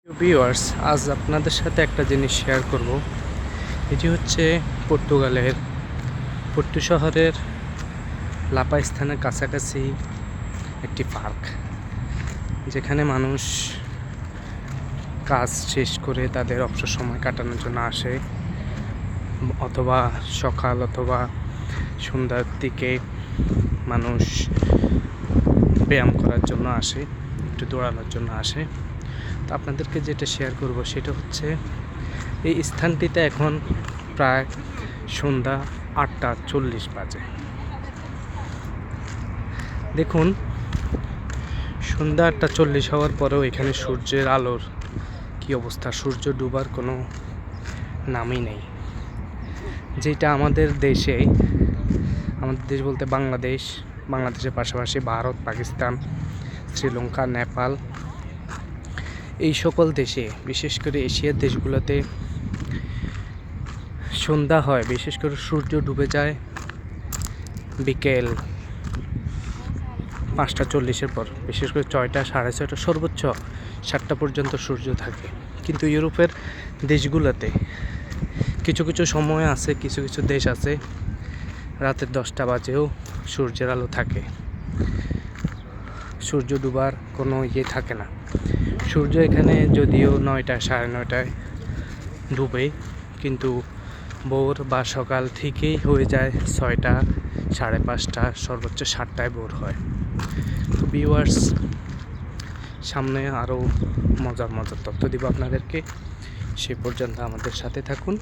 Viewers, আজ আপনাদের সাথে একটা জিনিস শেয়ার করব। এটি হচ্ছে পর্তুগালের পোর্টো শহরের লাপা স্থানের কাছাকাছি একটি পার্ক, যেখানে মানুষ কাজ শেষ করে তাদের অবসর সময় কাটানোর জন্য আসে, অথবা সকাল অথবা সন্ধ্যার দিকে মানুষ ব্যায়াম করার জন্য আসে, একটু দৌড়ানোর জন্য আসে। তো আপনাদেরকে যেটা শেয়ার করব সেটা হচ্ছে এই স্থানটিতে এখন প্রায় সন্ধ্যা 8:40 বাজে। দেখুন, সন্ধ্যা 8:40 হওয়ার পরেও এখানে সূর্যের আলোর কি অবস্থা, সূর্য ডুবার কোনো নামই নেই। যেটা আমাদের দেশ বলতে বাংলাদেশের পাশাপাশি ভারত, পাকিস্তান, শ্রীলঙ্কা, নেপাল, এই সকল দেশে, বিশেষ করে এশিয়ার দেশগুলোতে সন্ধ্যা হয়, বিশেষ করে সূর্য ডুবে যায় বিকেল 5:40-এর পর। বিশেষ করে 6টা, 6:30, সর্বোচ্চ 7টা পর্যন্ত সূর্য থাকে। কিন্তু ইউরোপের দেশগুলোতে কিছু কিছু সময় আছে, কিছু কিছু দেশ আছে রাতের 10টা বাজেও সূর্যের আলো থাকে, সূর্য ডুবার কোনো থাকে না। সূর্য এখানে যদিও 9টা, 9:30টায় ডুবে, কিন্তু ভোর বা সকাল থেকেই হয়ে যায় 6টা, 5:30, সর্বোচ্চ 7টায় ভোর হয়। তো ভিউয়ার্স, সামনে আরও মজার তথ্য দিব আপনাদেরকে। সে পর্যন্ত আমাদের সাথে থাকুন।